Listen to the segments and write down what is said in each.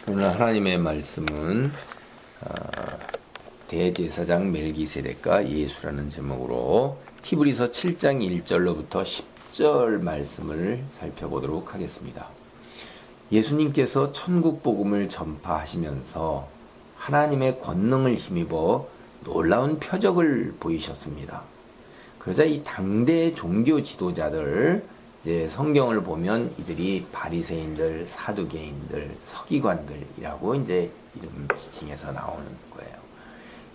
오늘 하나님의 말씀은 대제사장 멜기세덱과 예수라는 제목으로 히브리서 7장 1절로부터 10절 말씀을 살펴보도록 하겠습니다. 예수님께서 천국 복음을 전파하시면서 하나님의 권능을 힘입어 놀라운 표적을 보이셨습니다. 그러자 이 당대 종교 지도자들, 이제 성경을 보면 이들이 바리새인들, 사두개인들, 서기관들이라고 이제 이름 지칭해서 나오는 거예요.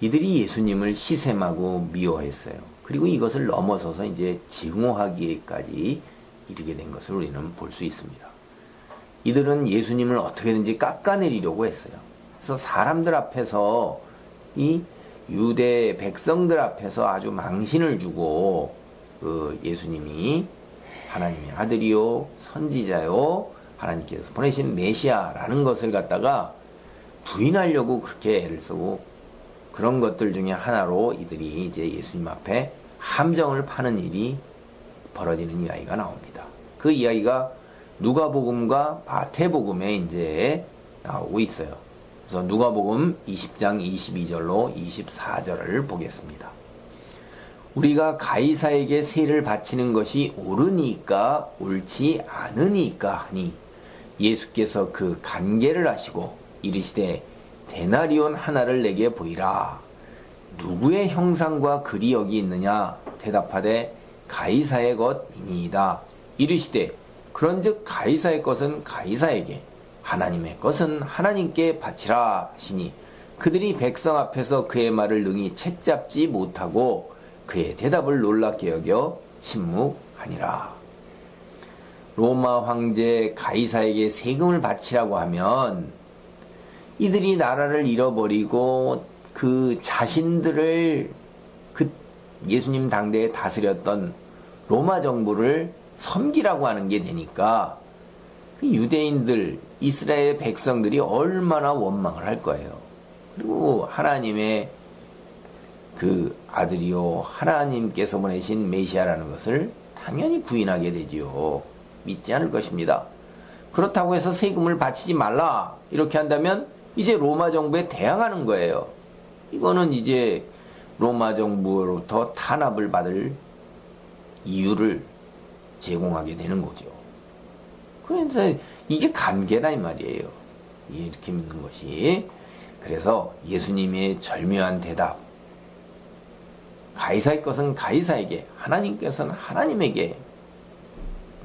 이들이 예수님을 시샘하고 미워했어요. 그리고 이것을 넘어서서 이제 증오하기까지 이르게 된 것을 우리는 볼 수 있습니다. 이들은 예수님을 어떻게든지 깎아내리려고 했어요. 그래서 사람들 앞에서, 이 유대 백성들 앞에서 아주 망신을 주고 예수님이 하나님의 아들이요 선지자요 하나님께서 보내신 메시아라는 것을 갖다가 부인하려고 그렇게 애를 쓰고, 그런 것들 중에 하나로 이들이 이제 예수님 앞에 함정을 파는 일이 벌어지는 이야기가 나옵니다. 그 이야기가 누가복음과 마태복음에 이제 나오고 있어요. 그래서 누가복음 20장 22절로 24절을 보겠습니다. 우리가 가이사에게 세를 바치는 것이 옳으니까 옳지 않으니까 하니 예수께서 그 간계를 하시고 이르시되 데나리온 하나를 내게 보이라. 누구의 형상과 글이 여기 있느냐? 대답하되 가이사의 것이니이다. 이르시되 그런즉 가이사의 것은 가이사에게, 하나님의 것은 하나님께 바치라 하시니 그들이 백성 앞에서 그의 말을 능히 책잡지 못하고 그의 대답을 놀랍게 여겨 침묵하니라. 로마 황제 가이사에게 세금을 바치라고 하면 이들이 나라를 잃어버리고 그 자신들을 그 예수님 당대에 다스렸던 로마 정부를 섬기라고 하는 게 되니까 그 유대인들, 이스라엘 백성들이 얼마나 원망을 할 거예요. 그리고 하나님의 그 아들이요 하나님께서 보내신 메시아라는 것을 당연히 부인하게 되지요. 믿지 않을 것입니다. 그렇다고 해서 세금을 바치지 말라 이렇게 한다면 이제 로마 정부에 대항하는 거예요. 이거는 이제 로마 정부로부터 탄압을 받을 이유를 제공하게 되는 거죠. 그래서 이게 간계라 이 말이에요. 이렇게 믿는 것이. 그래서 예수님의 절묘한 대답, 가이사의 것은 가이사에게, 하나님께서는 하나님에게,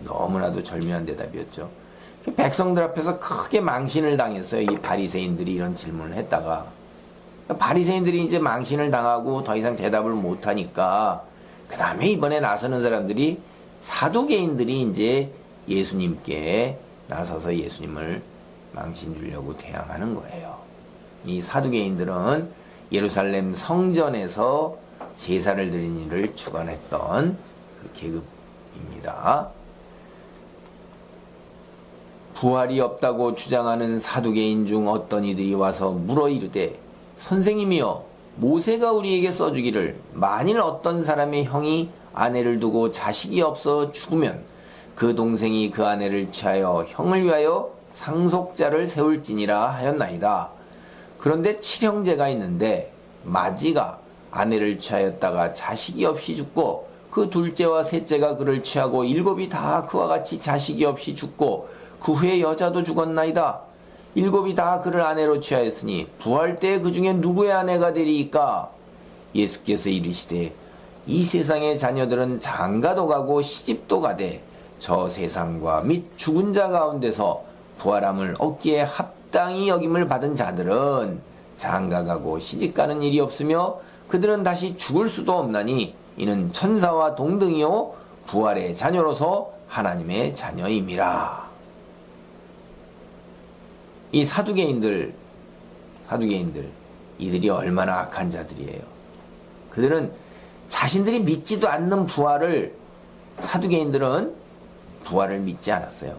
너무나도 절묘한 대답이었죠. 백성들 앞에서 크게 망신을 당했어요. 이 바리새인들이 이런 질문을 했다가, 바리새인들이 이제 망신을 당하고 더 이상 대답을 못하니까 그 다음에 이번에 나서는 사람들이 사두개인들이 이제 예수님께 나서서 예수님을 망신 주려고 대항하는 거예요. 이 사두개인들은 예루살렘 성전에서 제사를 드리는 일을 주관했던 그 계급입니다. 부활이 없다고 주장하는 사두개인 중 어떤 이들이 와서 물어 이르되 선생님이여, 모세가 우리에게 써주기를 만일 어떤 사람의 형이 아내를 두고 자식이 없어 죽으면 그 동생이 그 아내를 취하여 형을 위하여 상속자를 세울지니라 하였나이다. 그런데 칠형제가 있는데 마지가 아내를 취하였다가 자식이 없이 죽고 그 둘째와 셋째가 그를 취하고 일곱이 다 그와 같이 자식이 없이 죽고 그 후에 여자도 죽었나이다. 일곱이 다 그를 아내로 취하였으니 부활 때 그 중에 누구의 아내가 되리이까? 예수께서 이르시되 이 세상의 자녀들은 장가도 가고 시집도 가되 저 세상과 및 죽은 자 가운데서 부활함을 얻기에 합당히 여김을 받은 자들은 장가가고 시집가는 일이 없으며 그들은 다시 죽을 수도 없나니 이는 천사와 동등이요 부활의 자녀로서 하나님의 자녀임이라. 이 사두개인들 이들이 얼마나 악한 자들이에요. 그들은 자신들이 믿지도 않는 부활을, 사두개인들은 부활을 믿지 않았어요.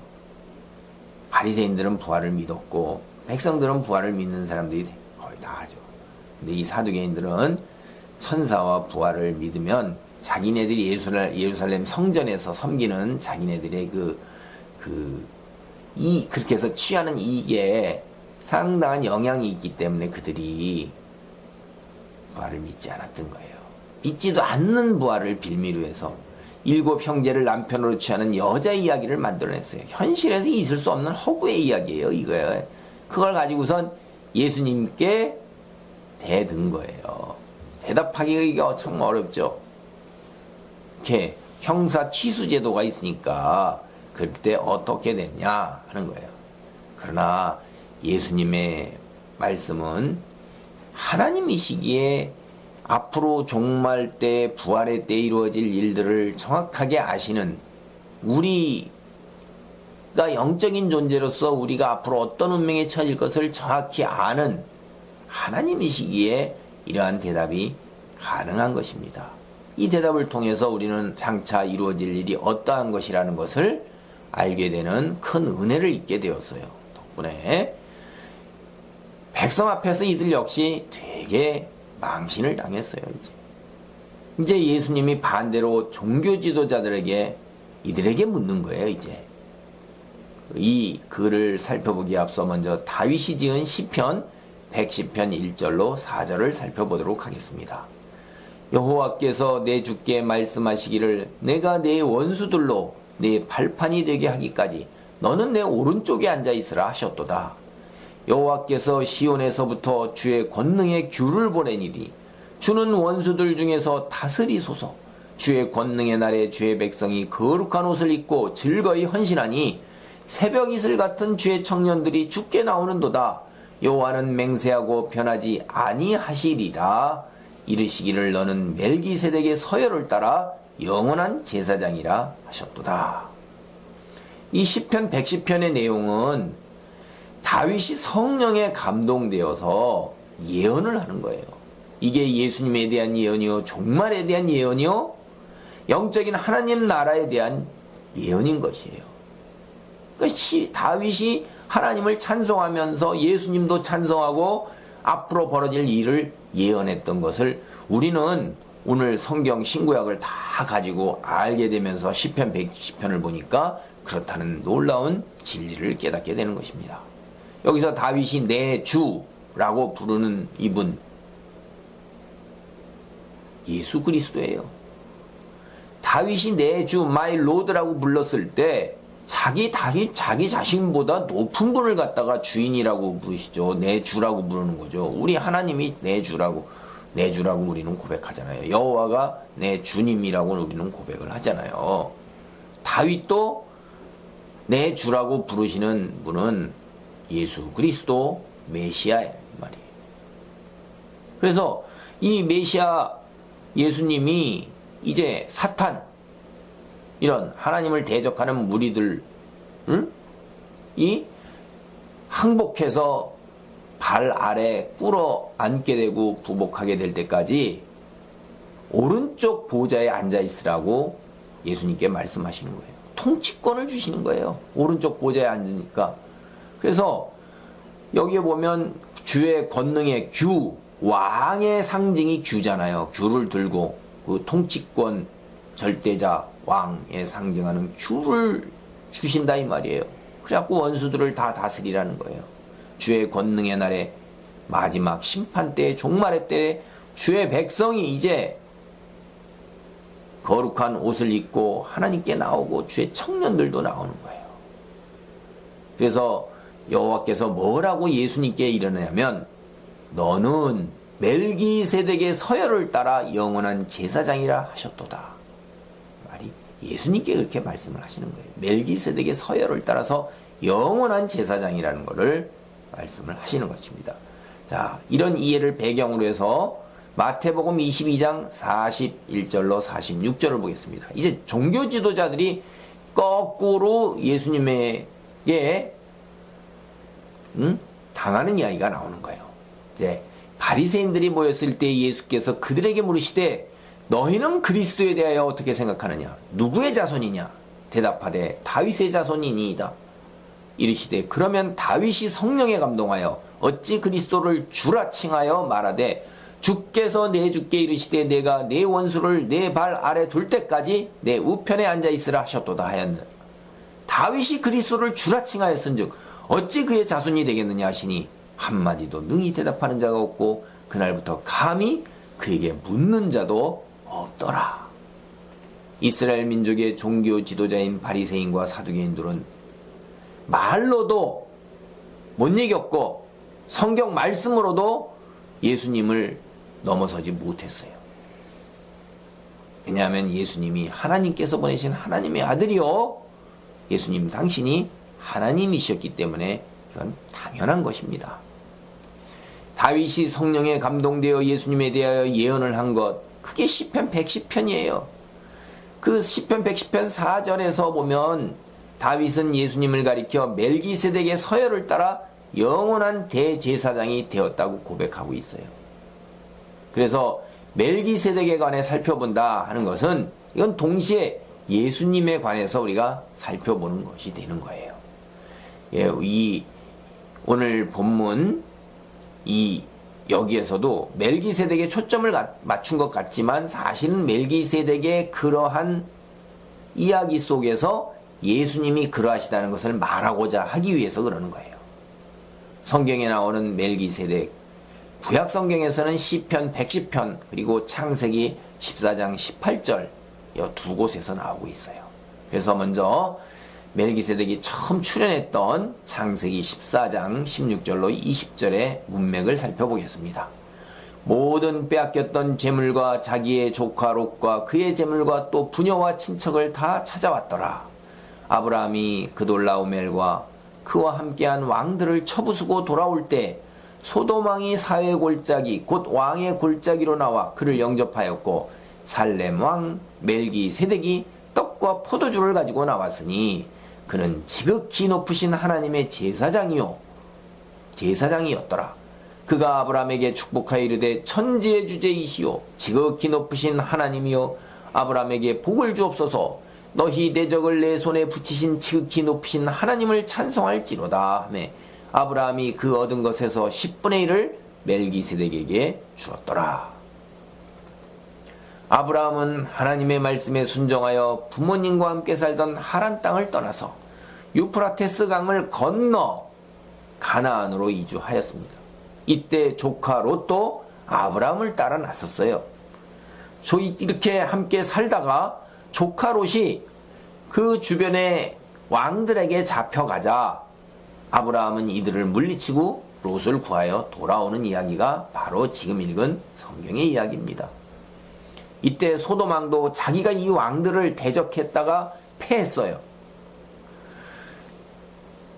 바리새인들은 부활을 믿었고 백성들은 부활을 믿는 사람들이 거의 다 하죠. 근데 이 사두개인들은 천사와 부활을 믿으면 자기네들이 예루살렘 성전에서 섬기는 자기네들의 그렇게 해서 취하는 이익에 상당한 영향이 있기 때문에 그들이 부활을 믿지 않았던 거예요. 믿지도 않는 부활을 빌미로 해서 7 형제를 남편으로 취하는 여자 이야기를 만들어냈어요. 현실에서 있을 수 없는 허구의 이야기예요, 이거예요. 그걸 가지고선 예수님께 대든 거예요. 대답하기가 참 어렵죠. 이렇게 형사 취수 제도가 있으니까 그때 어떻게 됐냐 하는 거예요. 그러나 예수님의 말씀은 하나님이시기에 앞으로 종말 때 부활의 때 이루어질 일들을 정확하게 아시는, 우리가 영적인 존재로서 우리가 앞으로 어떤 운명에 처질 것을 정확히 아는 하나님이시기에 이러한 대답이 가능한 것입니다. 이 대답을 통해서 우리는 장차 이루어질 일이 어떠한 것이라는 것을 알게 되는 큰 은혜를 입게 되었어요. 덕분에 백성 앞에서 이들 역시 되게 망신을 당했어요. 이제 예수님이 반대로 종교 지도자들에게 이들에게 묻는 거예요. 이제 이 글을 살펴보기에 앞서 먼저 다윗이 지은 시편 110편 1절로 4절을 살펴보도록 하겠습니다. 여호와께서 내 주께 말씀하시기를 내가 내 원수들로 내 발판이 되게 하기까지 너는 내 오른쪽에 앉아 있으라 하셨도다. 여호와께서 시온에서부터 주의 권능의 규를 보내니니 주는 원수들 중에서 다스리소서. 주의 권능의 날에 주의 백성이 거룩한 옷을 입고 즐거이 헌신하니 새벽 이슬 같은 주의 청년들이 주께 나오는도다. 여호와는 맹세하고 변하지 아니하시리라. 이르시기를 너는 멜기세덱의 서열을 따라 영원한 제사장이라 하셨도다. 이 시편 110편의 내용은 다윗이 성령에 감동되어서 예언을 하는 거예요. 이게 예수님에 대한 예언이요, 종말에 대한 예언이요, 영적인 하나님 나라에 대한 예언인 것이에요. 그러니까 다윗이 하나님을 찬송하면서 예수님도 찬송하고 앞으로 벌어질 일을 예언했던 것을 우리는 오늘 성경 신구약을 다 가지고 알게 되면서 시편 110편을 보니까 그렇다는 놀라운 진리를 깨닫게 되는 것입니다. 여기서 다윗이 내 주라고 부르는 이분 예수 그리스도예요. 다윗이 내 주 마이 로드라고 불렀을 때 자기 자신보다 높은 분을 갖다가 주인이라고 부르시죠. 내 주라고 부르는 거죠. 우리 하나님이 내 주라고 우리는 고백하잖아요. 여호와가 내 주님이라고 우리는 고백을 하잖아요. 다윗도 내 주라고 부르시는 분은 예수 그리스도 메시아예요, 이 말이에요. 그래서 이 메시아 예수님이 이제 사탄, 이런 하나님을 대적하는 무리들 이 항복해서 발 아래 꿇어 앉게 되고 부복하게 될 때까지 오른쪽 보좌에 앉아 있으라고 예수님께 말씀하시는 거예요. 통치권을 주시는 거예요. 오른쪽 보좌에 앉으니까. 그래서 여기에 보면 주의 권능의 규, 왕의 상징이 규잖아요. 규를 들고 그 통치권, 절대자, 왕에 상징하는 규를 주신다 이 말이에요. 그래갖고 원수들을 다 다스리라는 거예요. 주의 권능의 날에 마지막 심판 때, 종말의 때에 주의 백성이 이제 거룩한 옷을 입고 하나님께 나오고 주의 청년들도 나오는 거예요. 그래서 여호와께서 뭐라고 예수님께 이르냐면 너는 멜기세덱의 서열을 따라 영원한 제사장이라 하셨도다. 말이 예수님께 그렇게 말씀을 하시는 거예요. 멜기세덱의 서열을 따라서 영원한 제사장이라는 것을 말씀을 하시는 것입니다. 자, 이런 이해를 배경으로 해서 마태복음 22장 41절로 46절을 보겠습니다. 이제 종교 지도자들이 거꾸로 예수님에게 당하는 이야기가 나오는 거예요. 이제 바리새인들이 모였을 때 예수께서 그들에게 물으시되 너희는 그리스도에 대하여 어떻게 생각하느냐? 누구의 자손이냐? 대답하되 다윗의 자손이니이다. 이르시되 그러면 다윗이 성령에 감동하여 어찌 그리스도를 주라 칭하여 말하되 주께서 내 주께 이르시되 내가 내 원수를 내 발 아래 둘 때까지 내 우편에 앉아 있으라 하셨도다 하였느니라. 다윗이 그리스도를 주라 칭하였은즉 어찌 그의 자손이 되겠느냐 하시니 한마디도 능히 대답하는 자가 없고 그날부터 감히 그에게 묻는 자도 없더라. 이스라엘 민족의 종교 지도자인 바리새인과 사두개인들은 말로도 못 이겼고 성경 말씀으로도 예수님을 넘어서지 못했어요. 왜냐하면 예수님이 하나님께서 보내신 하나님의 아들이요, 예수님 당신이 하나님이셨기 때문에 이건 당연한 것입니다. 다윗이 성령에 감동되어 예수님에 대하여 예언을 한 것, 그게 시편 110편이에요. 그 시편 110편 4절에서 보면 다윗은 예수님을 가리켜 멜기세덱의 서열을 따라 영원한 대제사장이 되었다고 고백하고 있어요. 그래서 멜기세덱에 관해 살펴본다 하는 것은 이건 동시에 예수님에 관해서 우리가 살펴보는 것이 되는 거예요. 예, 이 오늘 본문 여기에서도 멜기세덱에 초점을 맞춘 것 같지만 사실은 멜기세덱의 그러한 이야기 속에서 예수님이 그러하시다는 것을 말하고자 하기 위해서 그러는 거예요. 성경에 나오는 멜기세덱, 구약 성경에서는 시편 110편 그리고 창세기 14장 18절 이 두 곳에서 나오고 있어요. 그래서 먼저 멜기세덱이 처음 출현했던 창세기 14장 16절로 20절의 문맥을 살펴보겠습니다. 모든 빼앗겼던 재물과 자기의 조카 롯과 그의 재물과 또 부녀와 친척을 다 찾아왔더라. 아브라함이 그돌라오멜과 그와 함께한 왕들을 쳐부수고 돌아올 때 소돔 왕이 사회 골짜기 곧 왕의 골짜기로 나와 그를 영접하였고 살렘 왕 멜기세덱이 떡과 포도주를 가지고 나왔으니 그는 지극히 높으신 하나님의 제사장이었더라. 그가 아브라함에게 축복하여 이르되 천지의 주제이시오 지극히 높으신 하나님이여 아브라함에게 복을 주옵소서. 너희 대적을 내 손에 붙이신 지극히 높으신 하나님을 찬송할지로다 하매 아브라함이 그 얻은 것에서 10분의 1을 멜기세덱에게 주었더라. 아브라함은 하나님의 말씀에 순종하여 부모님과 함께 살던 하란 땅을 떠나서 유프라테스 강을 건너 가나안으로 이주하였습니다. 이때 조카 롯도 아브라함을 따라 나섰어요. 이렇게 함께 살다가 조카 롯이 그 주변의 왕들에게 잡혀가자 아브라함은 이들을 물리치고 롯을 구하여 돌아오는 이야기가 바로 지금 읽은 성경의 이야기입니다. 이때 소돔 왕도 자기가 이 왕들을 대적했다가 패했어요.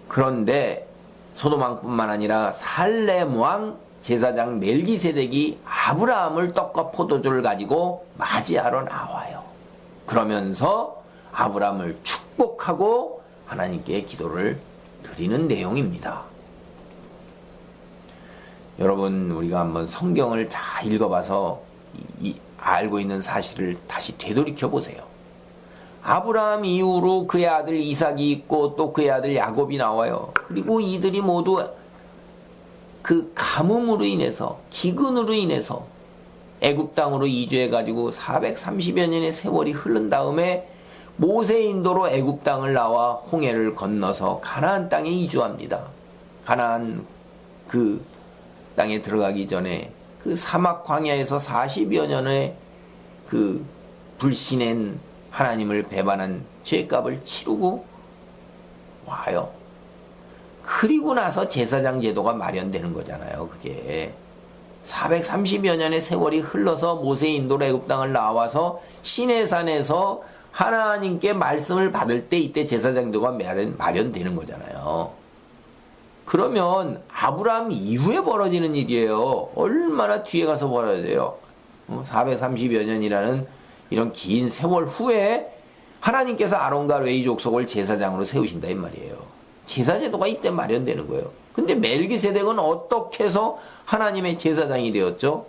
그런데 소돔 왕뿐만 아니라 살렘 왕 제사장 멜기세덱이 아브라함을 떡과 포도주를 가지고 맞이하러 나와요. 그러면서 아브라함을 축복하고 하나님께 기도를 드리는 내용입니다. 여러분, 우리가 한번 성경을 잘 읽어봐서 알고 있는 사실을 다시 되돌이켜 보세요. 아브라함 이후로 그의 아들 이삭이 있고 또 그의 아들 야곱이 나와요. 그리고 이들이 모두 그 가뭄으로 인해서, 기근으로 인해서 애굽 땅으로 이주해가지고 430여 년의 세월이 흐른 다음에 모세 인도로 애굽 땅을 나와 홍해를 건너서 가나안 땅에 이주합니다. 가나안 그 땅에 들어가기 전에 그 사막 광야에서 40여 년의 그 불신한 하나님을 배반한 죄값을 치르고 와요. 그리고 나서 제사장 제도가 마련되는 거잖아요. 그게 430여 년의 세월이 흘러서 모세 인도로 애굽 땅을 나와서 시내산에서 하나님께 말씀을 받을 때 이때 제사장 제도가 마련되는 거잖아요. 그러면 아브라함 이후에 벌어지는 일이에요. 얼마나 뒤에 가서 벌어져요. 430여 년이라는 이런 긴 세월 후에 하나님께서 아론과 레위 족속을 제사장으로 세우신다 이 말이에요. 제사제도가 이때 마련되는 거예요. 근데 멜기세덱은 어떻게 해서 하나님의 제사장이 되었죠?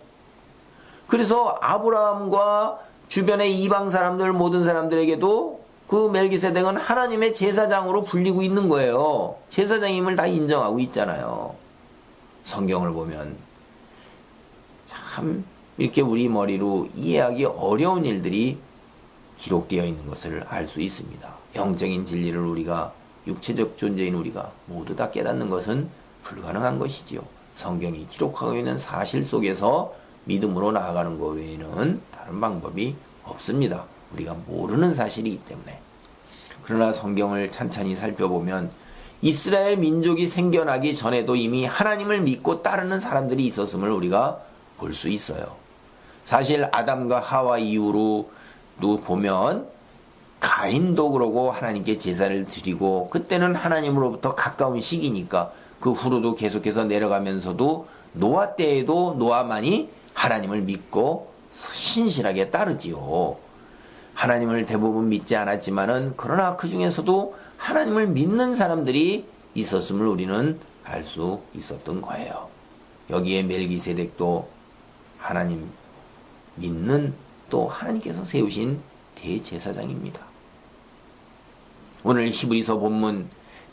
그래서 아브라함과 주변의 이방 사람들 모든 사람들에게도 그 멜기세덱은 하나님의 제사장으로 불리고 있는 거예요. 제사장임을 다 인정하고 있잖아요. 성경을 보면 참 이렇게 우리 머리로 이해하기 어려운 일들이 기록되어 있는 것을 알 수 있습니다. 영적인 진리를 우리가 육체적 존재인 우리가 모두 다 깨닫는 것은 불가능한 것이지요. 성경이 기록하고 있는 사실 속에서 믿음으로 나아가는 것 외에는 다른 방법이 없습니다. 우리가 모르는 사실이기 때문에. 그러나 성경을 찬찬히 살펴보면 이스라엘 민족이 생겨나기 전에도 이미 하나님을 믿고 따르는 사람들이 있었음을 우리가 볼 수 있어요. 사실 아담과 하와 이후로도 보면 가인도 그러고 하나님께 제사를 드리고 그때는 하나님으로부터 가까운 시기니까 그 후로도 계속해서 내려가면서도 노아 때에도 노아만이 하나님을 믿고 신실하게 따르지요. 하나님을 대부분 믿지 않았지만은 그러나 그 중에서도 하나님을 믿는 사람들이 있었음을 우리는 알 수 있었던 거예요. 여기에 멜기세덱도 하나님 믿는 또 하나님께서 세우신 대제사장입니다. 오늘 히브리서 본문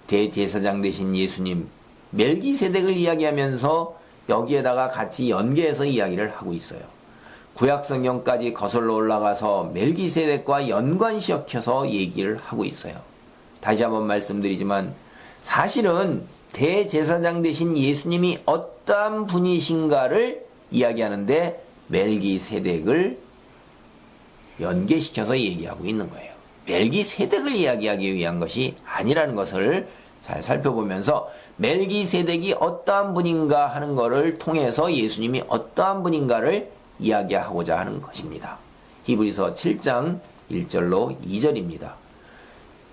대제사장 되신 예수님 멜기세덱을 이야기하면서 여기에다가 같이 연계해서 이야기를 하고 있어요. 구약성경까지 거슬러 올라가서 멜기세덱과 연관시켜서 얘기를 하고 있어요. 다시 한번 말씀드리지만 사실은 대제사장 되신 예수님이 어떠한 분이신가를 이야기하는데 멜기세덱을 연계시켜서 얘기하고 있는 거예요. 멜기세덱을 이야기하기 위한 것이 아니라는 것을 잘 살펴보면서 멜기세덱이 어떠한 분인가 하는 것을 통해서 예수님이 어떠한 분인가를 이야기하고자 하는 것입니다. 히브리서 7장 1절로 2절입니다.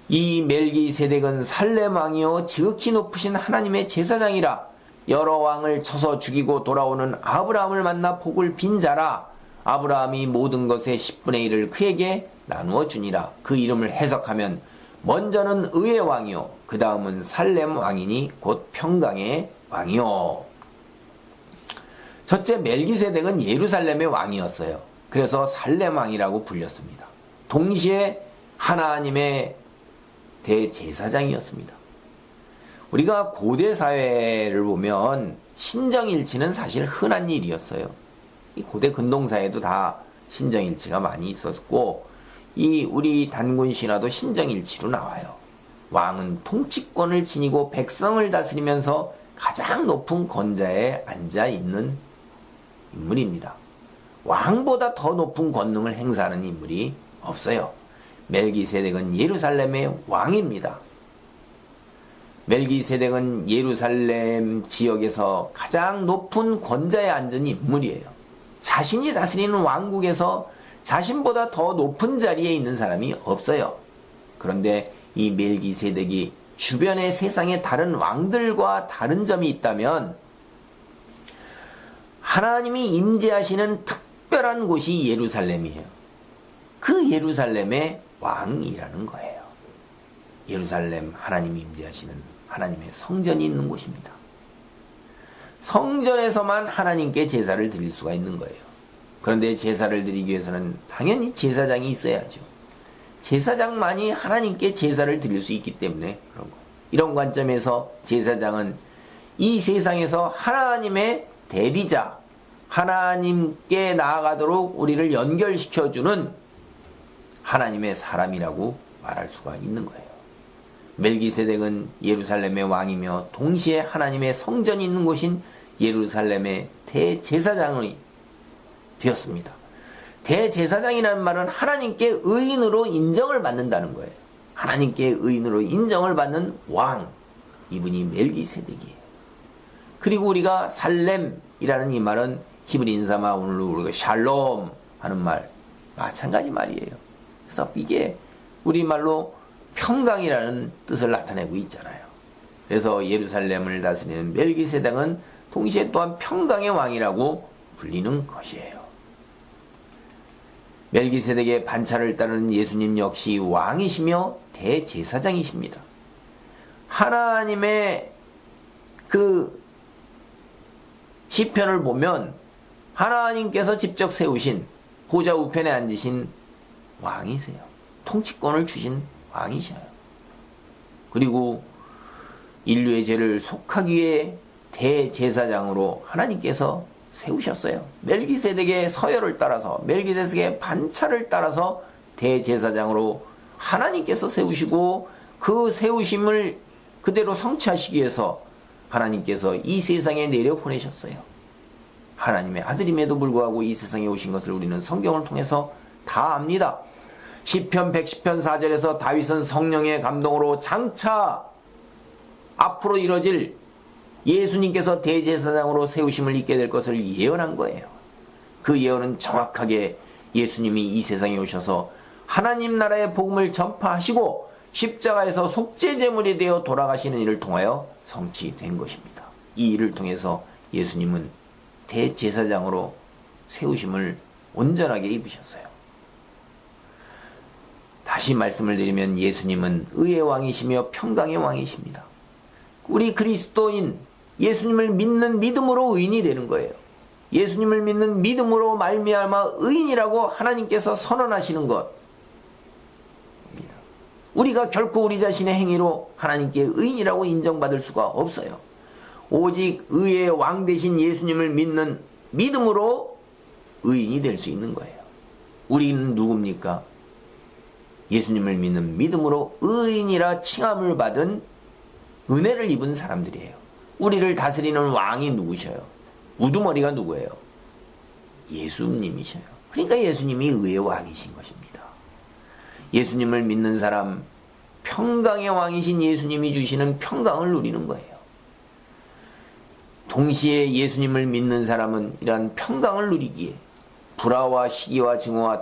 이 멜기세덱은 살렘 왕이요 지극히 높으신 하나님의 제사장이라. 여러 왕을 쳐서 죽이고 돌아오는 아브라함을 만나 복을 빈 자라. 아브라함이 모든 것의 10분의 1을 그에게 나누어 주니라. 그 이름을 해석하면 먼저는 의의 왕이요 그 다음은 살렘 왕이니 곧 평강의 왕이요. 첫째 멜기세덱은 예루살렘의 왕이었어요. 그래서 살렘 왕이라고 불렸습니다. 동시에 하나님의 대제사장이었습니다. 우리가 고대 사회를 보면 신정일치는 사실 흔한 일이었어요. 이 고대 근동사회도 다 신정일치가 많이 있었고 이 우리 단군 신화도 신정일치로 나와요. 왕은 통치권을 지니고 백성을 다스리면서 가장 높은 권좌에 앉아 있는 인물입니다. 왕보다 더 높은 권능을 행사하는 인물이 없어요. 멜기세덱은 예루살렘의 왕입니다. 멜기세덱은 예루살렘 지역에서 가장 높은 권좌에 앉은 인물이에요. 자신이 다스리는 왕국에서 자신보다 더 높은 자리에 있는 사람이 없어요. 그런데 이 멜기세덱이 주변의 세상의 다른 왕들과 다른 점이 있다면 하나님이 임재하시는 특별한 곳이 예루살렘이에요. 그 예루살렘의 왕이라는 거예요. 예루살렘 하나님이 임재하시는 하나님의 성전이 있는 곳입니다. 성전에서만 하나님께 제사를 드릴 수가 있는 거예요. 그런데 제사를 드리기 위해서는 당연히 제사장이 있어야죠. 제사장만이 하나님께 제사를 드릴 수 있기 때문에 그런 거예요. 이런 관점에서 제사장은 이 세상에서 하나님의 대리자, 하나님께 나아가도록 우리를 연결시켜주는 하나님의 사람이라고 말할 수가 있는 거예요. 멜기세덱은 예루살렘의 왕이며 동시에 하나님의 성전이 있는 곳인 예루살렘의 대제사장이 되었습니다. 대제사장이라는 말은 하나님께 의인으로 인정을 받는다는 거예요. 하나님께 의인으로 인정을 받는 왕, 이분이 멜기세덱이에요. 그리고 우리가 살렘이라는 이 말은 히브리 인사말 오늘 우리가 샬롬 하는 말 마찬가지 말이에요. 그래서 이게 우리말로 평강이라는 뜻을 나타내고 있잖아요. 그래서 예루살렘을 다스리는 멜기세덱은 동시에 또한 평강의 왕이라고 불리는 것이에요. 멜기세덱의 반차를 따르는 예수님 역시 왕이시며 대제사장이십니다. 하나님의 그 시편을 보면 하나님께서 직접 세우신 보좌 우편에 앉으신 왕이세요. 통치권을 주신 왕이셔요. 그리고 인류의 죄를 속하기 위해 대제사장으로 하나님께서 세우셨어요. 멜기세덱의 서열을 따라서 멜기세덱의 반차를 따라서 대제사장으로 하나님께서 세우시고 그 세우심을 그대로 성취하시기 위해서 하나님께서 이 세상에 내려 보내셨어요. 하나님의 아들임에도 불구하고 이 세상에 오신 것을 우리는 성경을 통해서 다 압니다. 시편 110편 4절에서 다윗은 성령의 감동으로 장차 앞으로 이뤄질 예수님께서 대제사장으로 세우심을 입게 될 것을 예언한 거예요. 그 예언은 정확하게 예수님이 이 세상에 오셔서 하나님 나라의 복음을 전파하시고 십자가에서 속죄제물이 되어 돌아가시는 일을 통하여 성취된 것입니다. 이 일을 통해서 예수님은 대제사장으로 세우심을 온전하게 입으셨어요. 다시 말씀을 드리면 예수님은 의의 왕이시며 평강의 왕이십니다. 우리 그리스도인 예수님을 믿는 믿음으로 의인이 되는 거예요. 예수님을 믿는 믿음으로 말미암아 의인이라고 하나님께서 선언하시는 것. 우리가 결코 우리 자신의 행위로 하나님께 의인이라고 인정받을 수가 없어요. 오직 의의 왕 되신 예수님을 믿는 믿음으로 의인이 될 수 있는 거예요. 우리는 누굽니까? 예수님을 믿는 믿음으로 의인이라 칭함을 받은 은혜를 입은 사람들이에요. 우리를 다스리는 왕이 누구셔요? 우두머리가 누구예요? 예수님이셔요. 그러니까 예수님이 의의 왕이신 것입니다. 예수님을 믿는 사람, 평강의 왕이신 예수님이 주시는 평강을 누리는 거예요. 동시에 예수님을 믿는 사람은 이러한 평강을 누리기에 불화와 시기와 증오와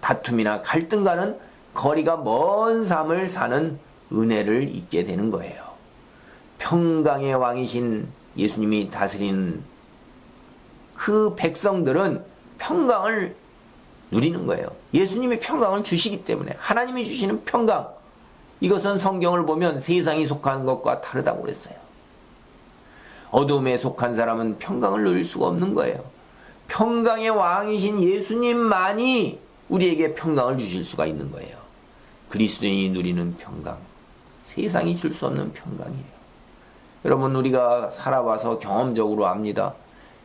다툼이나 갈등과는 거리가 먼 삶을 사는 은혜를 입게 되는 거예요. 평강의 왕이신 예수님이 다스리는 그 백성들은 평강을 누리는 거예요. 예수님이 평강을 주시기 때문에 하나님이 주시는 평강, 이것은 성경을 보면 세상이 속한 것과 다르다고 그랬어요. 어둠에 속한 사람은 평강을 누릴 수가 없는 거예요. 평강의 왕이신 예수님만이 우리에게 평강을 주실 수가 있는 거예요. 그리스도인이 누리는 평강, 세상이 줄 수 없는 평강이에요. 여러분, 우리가 살아와서 경험적으로 압니다.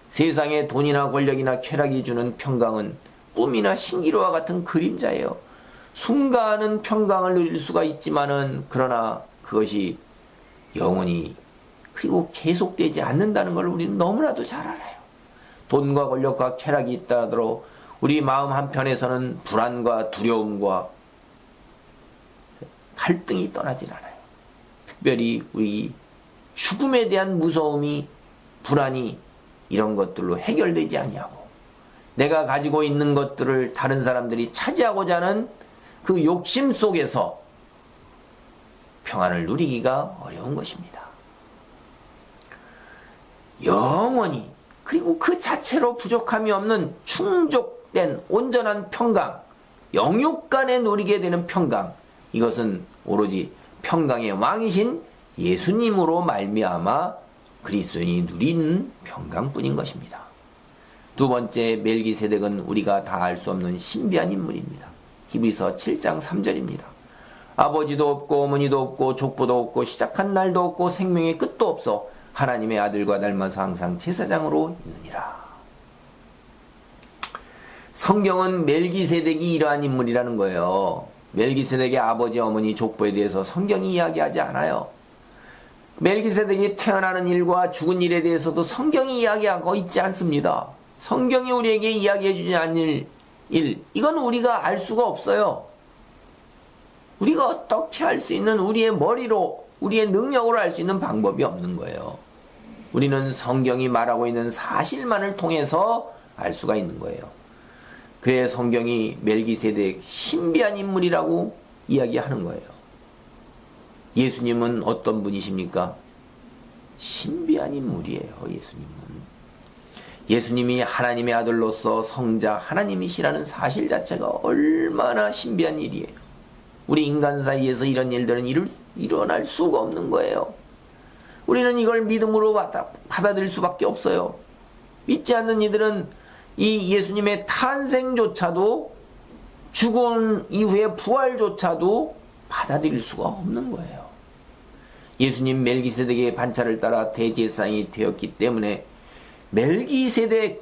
세상에 돈이나 권력이나 쾌락이 주는 평강은 꿈이나 신기루와 같은 그림자예요. 순간은 평강을 누릴 수가 있지만은 그러나 그것이 영원히 그리고 계속되지 않는다는 걸 우리는 너무나도 잘 알아요. 돈과 권력과 쾌락이 있다 하더라도 우리 마음 한편에서는 불안과 두려움과 갈등이 떠나질 않아요. 특별히 우리 죽음에 대한 무서움이, 불안이 이런 것들로 해결되지 아니하고 내가 가지고 있는 것들을 다른 사람들이 차지하고자 하는 그 욕심 속에서 평안을 누리기가 어려운 것입니다. 영원히, 그리고 그 자체로 부족함이 없는 충족된 온전한 평강, 영육간에 누리게 되는 평강, 이것은 오로지 평강의 왕이신 예수님으로 말미암아 그리스도인이 누리는 평강뿐인 것입니다. 두 번째, 멜기세덱은 우리가 다 알 수 없는 신비한 인물입니다. 히브리서 7장 3절입니다. 아버지도 없고 어머니도 없고 족보도 없고 시작한 날도 없고 생명의 끝도 없어 하나님의 아들과 닮아서 항상 제사장으로 있느니라. 성경은 멜기세덱이 이러한 인물이라는 거예요. 멜기세덱의 아버지, 어머니, 족보에 대해서 성경이 이야기하지 않아요. 멜기세덱이 태어나는 일과 죽은 일에 대해서도 성경이 이야기하고 있지 않습니다. 성경이 우리에게 이야기해 주지 않을 일, 이건 우리가 알 수가 없어요. 우리가 어떻게 할 수 있는, 우리의 머리로, 우리의 능력으로 알 수 있는 방법이 없는 거예요. 우리는 성경이 말하고 있는 사실만을 통해서 알 수가 있는 거예요. 그래 성경이 멜기세덱 신비한 인물이라고 이야기하는 거예요. 예수님은 어떤 분이십니까? 신비한 인물이에요. 예수님이 하나님의 아들로서 성자 하나님이시라는 사실 자체가 얼마나 신비한 일이에요. 우리 인간 사이에서 이런 일들은 일어날 수가 없는 거예요. 우리는 이걸 믿음으로 받아들일 수밖에 없어요. 믿지 않는 이들은 이 예수님의 탄생조차도, 죽은 이후의 부활조차도 받아들일 수가 없는 거예요. 예수님 멜기세덱의 반차를 따라 대제사장이 되었기 때문에 멜기세덱을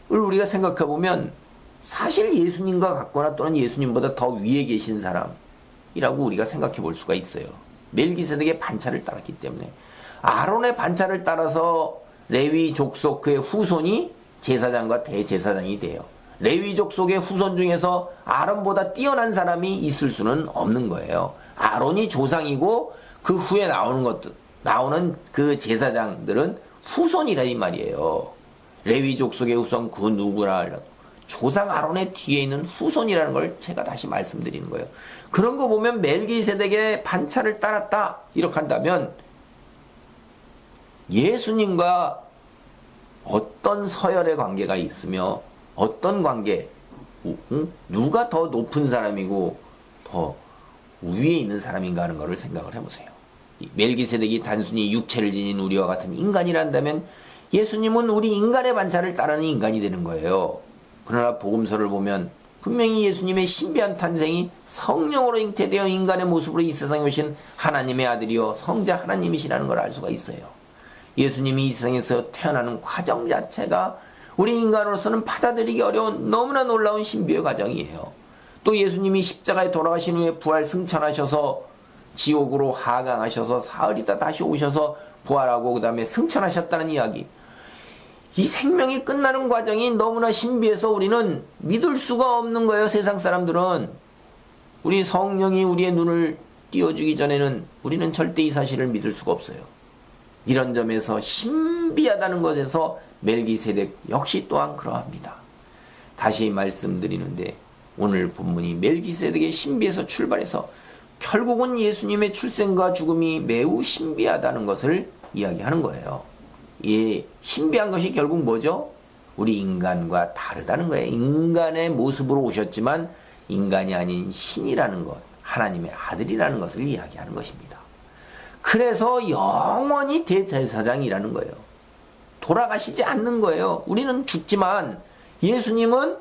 우리가 생각해 보면 사실 예수님과 같거나 또는 예수님보다 더 위에 계신 사람, 이라고 우리가 생각해 볼 수가 있어요. 멜기세덱의 반차를 따랐기 때문에. 아론의 반차를 따라서 레위 족속 그의 후손이 제사장과 대제사장이 돼요. 레위 족속의 후손 중에서 아론보다 뛰어난 사람이 있을 수는 없는 거예요. 아론이 조상이고 그 후에 나오는 그 제사장들은 후손이라 이 말이에요. 레위 족속의 후손 그 누구라 조상 아론의 뒤에 있는 후손이라는 걸 제가 다시 말씀드리는 거예요. 그런 거 보면 멜기세덱의 반차를 따랐다 이렇게 한다면 예수님과 어떤 서열의 관계가 있으며 어떤 관계, 누가 더 높은 사람이고 더 위에 있는 사람인가 하는 것을 생각을 해보세요. 멜기세덱이 단순히 육체를 지닌 우리와 같은 인간이란다면 예수님은 우리 인간의 반차를 따르는 인간이 되는 거예요. 그러나 복음서를 보면 분명히 예수님의 신비한 탄생이 성령으로 잉태되어 인간의 모습으로 이 세상에 오신 하나님의 아들이요 성자 하나님이시라는 걸 알 수가 있어요. 예수님이 이 세상에서 태어나는 과정 자체가 우리 인간으로서는 받아들이기 어려운 너무나 놀라운 신비의 과정이에요. 또 예수님이 십자가에 돌아가신 후에 부활 승천하셔서 지옥으로 하강하셔서 사흘 있다 다시 오셔서 부활하고 그 다음에 승천하셨다는 이야기. 이 생명이 끝나는 과정이 너무나 신비해서 우리는 믿을 수가 없는 거예요. 세상 사람들은. 우리 성령이 우리의 눈을 띄워주기 전에는 우리는 절대 이 사실을 믿을 수가 없어요. 이런 점에서 신비하다는 것에서 멜기세덱 역시 또한 그러합니다. 다시 말씀드리는데 오늘 본문이 멜기세덱의 신비에서 출발해서 결국은 예수님의 출생과 죽음이 매우 신비하다는 것을 이야기하는 거예요. 이 신비한 것이 결국 뭐죠? 우리 인간과 다르다는 거예요. 인간의 모습으로 오셨지만 인간이 아닌 신이라는 것, 하나님의 아들이라는 것을 이야기하는 것입니다. 그래서 영원히 대제사장이라는 거예요. 돌아가시지 않는 거예요. 우리는 죽지만 예수님은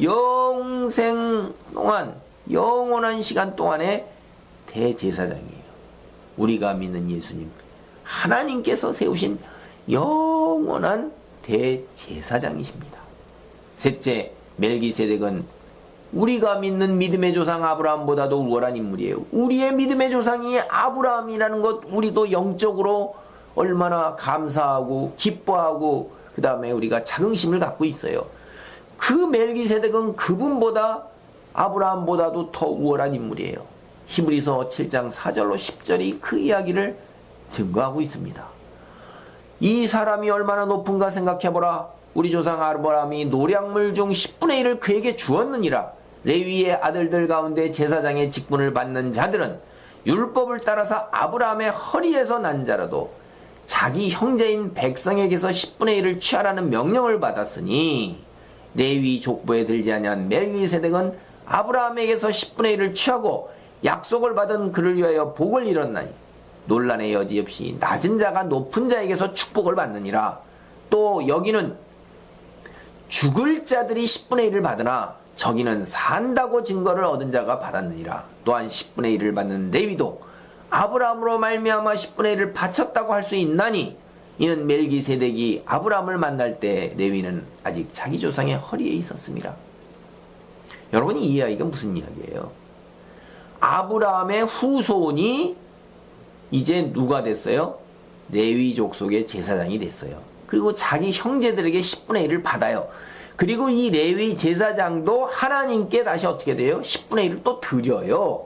영생 동안, 영원한 시간 동안에 대제사장이에요. 우리가 믿는 예수님, 하나님께서 세우신 영원한 대제사장이십니다. 셋째, 멜기세덱은 우리가 믿는 믿음의 조상 아브라함보다도 우월한 인물이에요. 우리의 믿음의 조상이 아브라함이라는 것 우리도 영적으로 얼마나 감사하고 기뻐하고 그 다음에 우리가 자긍심을 갖고 있어요. 그 멜기세덱은 그분보다 아브라함보다도 더 우월한 인물이에요. 히브리서 7장 4절로 10절이 그 이야기를 증거하고 있습니다. 이 사람이 얼마나 높은가 생각해보라. 우리 조상 아브라함이 노량물 중 10분의 1을 그에게 주었느니라. 레위의 아들들 가운데 제사장의 직분을 받는 자들은 율법을 따라서 아브라함의 허리에서 난 자라도 자기 형제인 백성에게서 10분의 1을 취하라는 명령을 받았으니 레위 족보에 들지 아니한 멜기세덱은 아브라함에게서 10분의 1을 취하고 약속을 받은 그를 위하여 복을 이뤘나니 논란의 여지 없이 낮은 자가 높은 자에게서 축복을 받느니라. 또 여기는 죽을 자들이 10분의 1을 받으나 저기는 산다고 증거를 얻은 자가 받았느니라. 또한 10분의 1을 받는 레위도 아브라함으로 말미암아 10분의 1을 바쳤다고 할 수 있나니 이는 멜기세덱이 아브라함을 만날 때 레위는 아직 자기 조상의 허리에 있었습니다. 여러분, 이 이야기가 무슨 이야기예요? 아브라함의 후손이 이제 누가 됐어요? 레위 족속의 제사장이 됐어요. 그리고 자기 형제들에게 10분의 1을 받아요. 그리고 이 레위 제사장도 하나님께 다시 어떻게 돼요? 10분의 1을 또 드려요.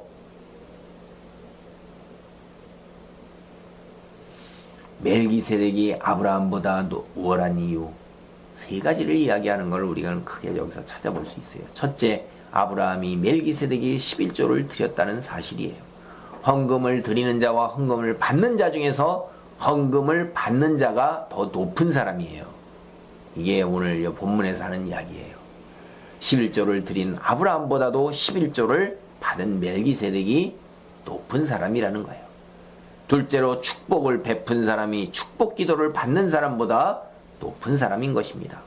멜기세덱이 아브라함보다 우월한 이유 세 가지를 이야기하는 걸 우리가 크게 여기서 찾아볼 수 있어요. 첫째, 아브라함이 멜기세덱이 11조를 드렸다는 사실이에요. 헌금을 드리는 자와 헌금을 받는 자 중에서 헌금을 받는 자가 더 높은 사람이에요. 이게 오늘 본문에서 하는 이야기예요. 11조를 드린 아브라함보다도 11조를 받은 멜기세덱이 높은 사람이라는 거예요. 둘째로 축복을 베푼 사람이 축복 기도를 받는 사람보다 높은 사람인 것입니다.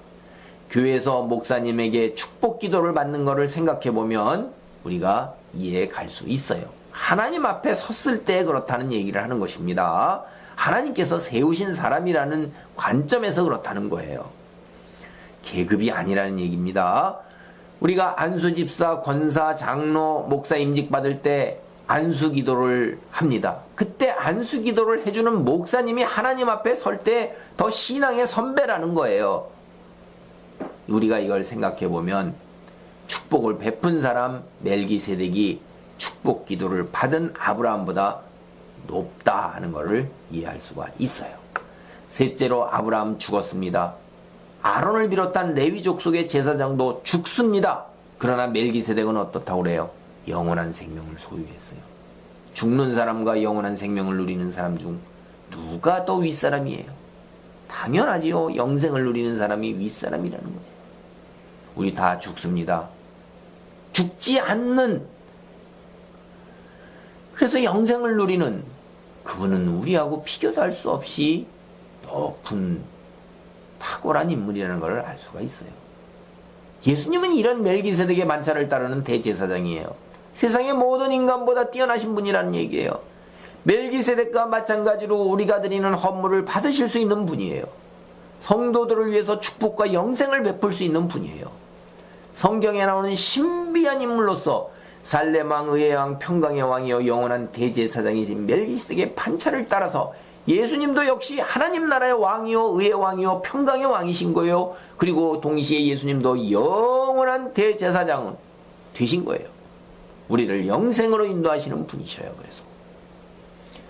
교회에서 목사님에게 축복 기도를 받는 것을 생각해 보면 우리가 이해해 갈 수 있어요. 하나님 앞에 섰을 때 그렇다는 얘기를 하는 것입니다. 하나님께서 세우신 사람이라는 관점에서 그렇다는 거예요. 계급이 아니라는 얘기입니다. 우리가 안수집사, 권사, 장로, 목사 임직 받을 때 안수 기도를 합니다. 그때 안수 기도를 해주는 목사님이 하나님 앞에 설 때 더 신앙의 선배라는 거예요. 우리가 이걸 생각해 보면 축복을 베푼 사람 멜기세덱이 축복 기도를 받은 아브라함보다 높다 하는 것을 이해할 수가 있어요. 셋째로 아브라함 죽었습니다. 아론을 비롯한 레위 족속의 제사장도 죽습니다. 그러나 멜기세덱은 어떻다고 그래요? 영원한 생명을 소유했어요. 죽는 사람과 영원한 생명을 누리는 사람 중 누가 더 윗사람이에요? 당연하지요. 영생을 누리는 사람이 윗사람이라는 거예요. 우리 다 죽습니다. 죽지 않는, 그래서 영생을 누리는 그분은 우리하고 비교도 할 수 없이 높은 탁월한 인물이라는 걸 알 수가 있어요. 예수님은 이런 멜기세덱의 만찬을 따르는 대제사장이에요. 세상의 모든 인간보다 뛰어나신 분이라는 얘기예요. 멜기세덱과 마찬가지로 우리가 드리는 헌물을 받으실 수 있는 분이에요. 성도들을 위해서 축복과 영생을 베풀 수 있는 분이에요. 성경에 나오는 신비한 인물로서 살렘왕, 의회왕, 평강의 왕이여 영원한 대제사장이신 멜기세덱의 판차를 따라서 예수님도 역시 하나님 나라의 왕이요 의의 왕이요 평강의 왕이신 거예요. 그리고 동시에 예수님도 영원한 대제사장은 되신 거예요. 우리를 영생으로 인도하시는 분이셔요. 그래서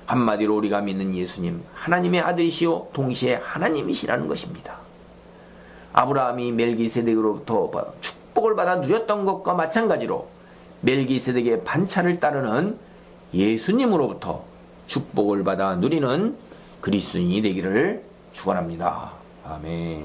한마디로 우리가 믿는 예수님, 하나님의 아들이시요 동시에 하나님이시라는 것입니다. 아브라함이 멜기세덱으로부터 축복을 받아 누렸던 것과 마찬가지로 멜기세덱의 반차를 따르는 예수님으로부터 축복을 받아 누리는 그리스도인이 되기를 축원합니다. 아멘.